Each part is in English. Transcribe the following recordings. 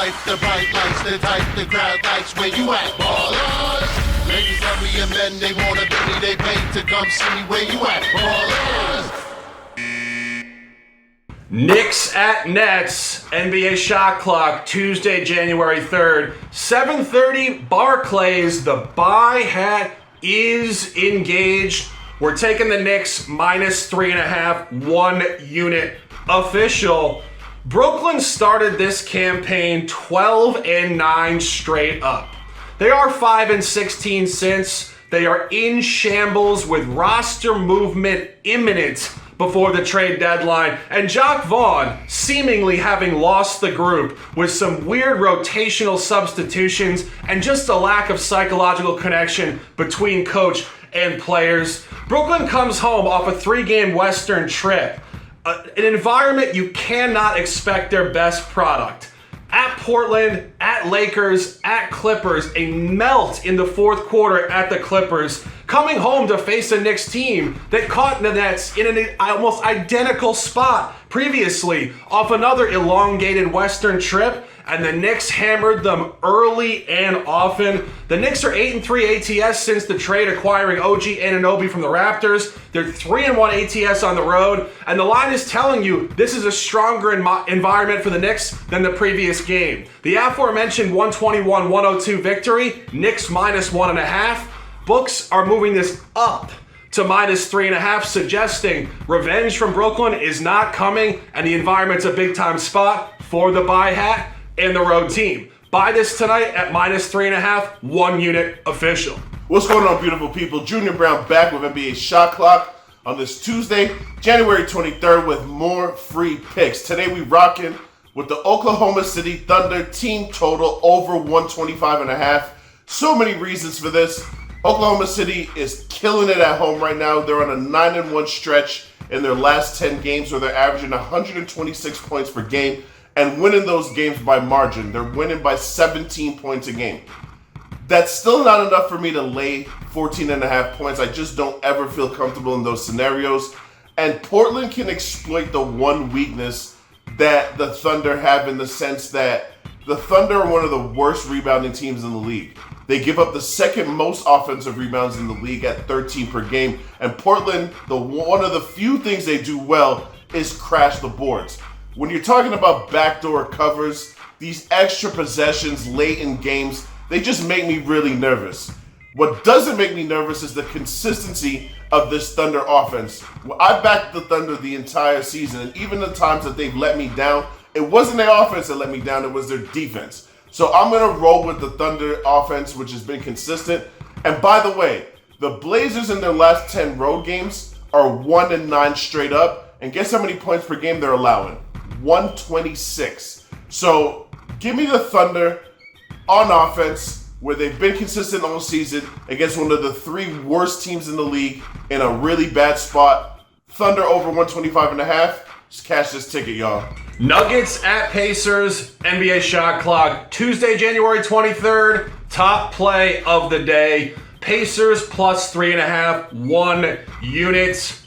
life, the bright lights, the type the crowd likes. Where you at, ballers? Ladies love me and men, they wanna be me, they pay to come see me. Where you at, ballers? Knicks at Nets, NBA Shot Clock, Tuesday, January 3rd, 7:30, Barclays. The buy hat is engaged. We're taking the Knicks minus 3.5, 1 unit official. Brooklyn started this campaign 12-9 straight up. They are 5-16 since. They are in shambles with roster movement imminent before the trade deadline, and Jacque Vaughn seemingly having lost the group with some weird rotational substitutions and just a lack of psychological connection between coach and players. Brooklyn comes home off a 3-game Western trip, an environment you cannot expect their best product. At Portland, at Lakers, at Clippers, a melt in the fourth quarter at the Clippers, coming home to face a Knicks team that caught the Nets in an almost identical spot previously off another elongated Western trip, and the Knicks hammered them early and often. The Knicks are 8-3 ATS since the trade, acquiring OG Anunoby from the Raptors. They're 3-1 ATS on the road, and the line is telling you this is a stronger environment for the Knicks than the previous game. The aforementioned 121-102 victory, Knicks minus 1.5. Books are moving this up to minus 3.5, suggesting revenge from Brooklyn is not coming, and the environment's a big-time spot for the buy hat and the road team. Buy this tonight at minus 3.5, 1 unit official. What's going on, beautiful people? Junior Browne back with NBA Shot Clock on this Tuesday, January 23rd, with more free picks. Today we rocking with the Oklahoma City Thunder team total over 125.5. So many reasons for this. Oklahoma City is killing it at home right now. They're on a 9-1 stretch in their last 10 games where they're averaging 126 points per game and winning those games by margin. They're winning by 17 points a game. That's still not enough for me to lay 14.5 points. I just don't ever feel comfortable in those scenarios. And Portland can exploit the one weakness that the Thunder have, in the sense that the Thunder are one of the worst rebounding teams in the league. They give up the second most offensive rebounds in the league at 13 per game. And Portland, one of the few things they do well is crash the boards. When you're talking about backdoor covers, these extra possessions late in games, they just make me really nervous. What doesn't make me nervous is the consistency of this Thunder offense. I backed the Thunder the entire season, and even the times that they've let me down, it wasn't their offense that let me down, it was their defense. So I'm going to roll with the Thunder offense, which has been consistent. And by the way, the Blazers in their last 10 road games are 1-9 straight up. And guess how many points per game they're allowing? 126. So give me the Thunder on offense, where they've been consistent all season against one of the 3 worst teams in the league in a really bad spot. Thunder over 125.5. Just cash this ticket, y'all. Nuggets at Pacers, NBA Shot Clock, Tuesday, January 23rd, top play of the day. Pacers plus 3.5, 1 unit.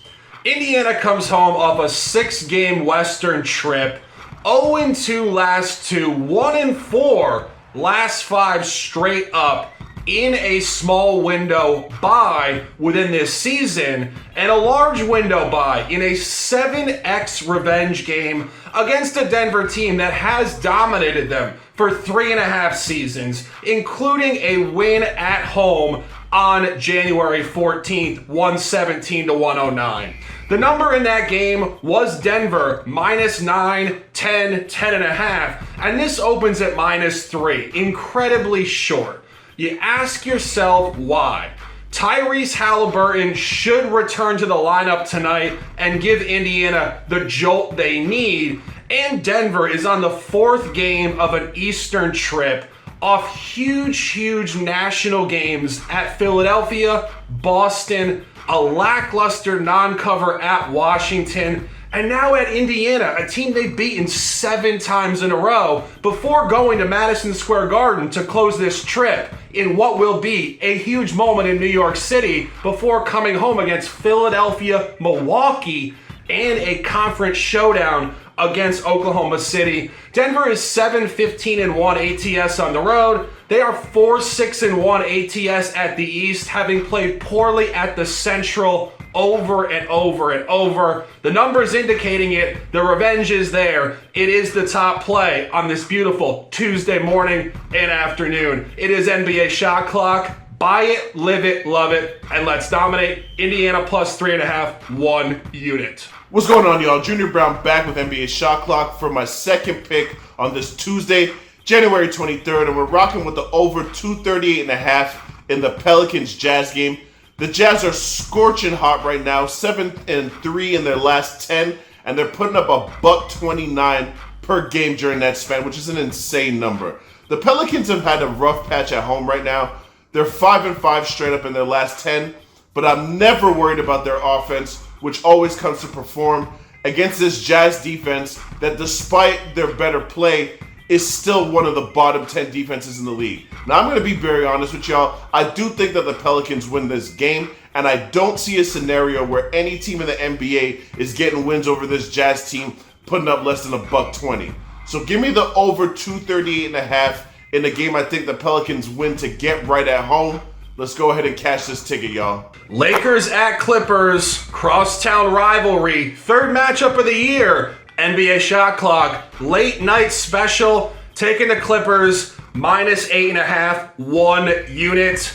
Indiana comes home off a 6-game Western trip, 0-2 last 2, 1-4 last 5 straight up in a small window bye within this season, and a large window bye in a 7x revenge game against a Denver team that has dominated them for 3.5 seasons, including a win at home on January 14th, 117-109. The number in that game was Denver, minus 9, 10, 10.5, and this opens at minus 3, incredibly short. You ask yourself why. Tyrese Halliburton should return to the lineup tonight and give Indiana the jolt they need, and Denver is on the 4th game of an Eastern trip off huge national games at Philadelphia, Boston, a lackluster non-cover at Washington, and now at Indiana, a team they've beaten 7 times in a row before going to Madison Square Garden to close this trip in what will be a huge moment in New York City before coming home against Philadelphia, Milwaukee, and a conference showdown against Oklahoma City. Denver is 7-15-1 ATS on the road. They are 4-6-1 ATS at the East, having played poorly at the Central over and over and over. The numbers indicating it. The revenge is there. It is the top play on this beautiful Tuesday morning and afternoon. It is NBA Shot Clock. Buy it, live it, love it, and let's dominate. Indiana plus 3.5, 1 unit. What's going on, y'all? Junior Browne back with NBA Shot Clock for my second pick on this Tuesday, January 23rd, and we're rocking with the over 238.5 in the Pelicans Jazz game. The Jazz are scorching hot right now, 7-3 in their last 10, and they're putting up a $129 per game during that span, which is an insane number. The Pelicans have had a rough patch at home right now. They're 5-5 straight up in their last 10, but I'm never worried about their offense, which always comes to perform against this Jazz defense that, despite their better play, is still one of the bottom 10 defenses in the league. Now, I'm going to be very honest with y'all. I do think that the Pelicans win this game, and I don't see a scenario where any team in the NBA is getting wins over this Jazz team, putting up less than a $120. So give me the over 238.5 in the game. I think the Pelicans win to get right at home. Let's go ahead and cash this ticket, y'all. Lakers at Clippers, crosstown rivalry, third matchup of the year. NBA Shot Clock, late night special, taking the Clippers, minus 8.5, 1 unit.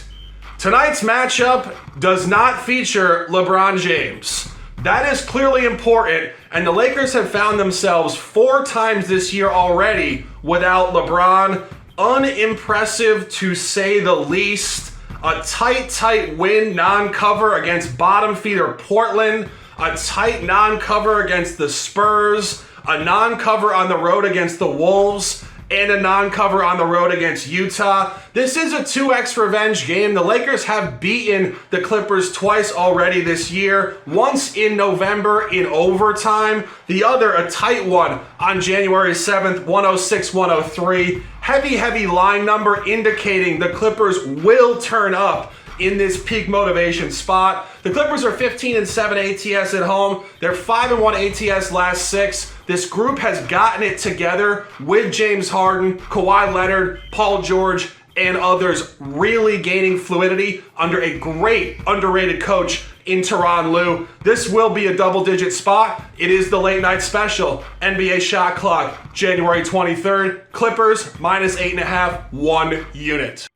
Tonight's matchup does not feature LeBron James. That is clearly important, and the Lakers have found themselves 4 times this year already without LeBron. Unimpressive to say the least. A tight win non-cover against bottom feeder Portland. A tight non-cover against the Spurs. A non-cover on the road against the Wolves. And a non-cover on the road against Utah. This is a 2x revenge game. The Lakers have beaten the Clippers twice already this year. Once in November in overtime. The other, a tight one on January 7th, 106-103. Heavy line number indicating the Clippers will turn up in this peak motivation spot. The Clippers are 15-7 ATS at home. They're 5-1 ATS last 6. This group has gotten it together with James Harden, Kawhi Leonard, Paul George, and others, really gaining fluidity under a great underrated coach in Tyronn Lue. This will be a double-digit spot. It is the late night special. NBA Shot Clock, January 23rd. Clippers, minus 8.5, 1 unit.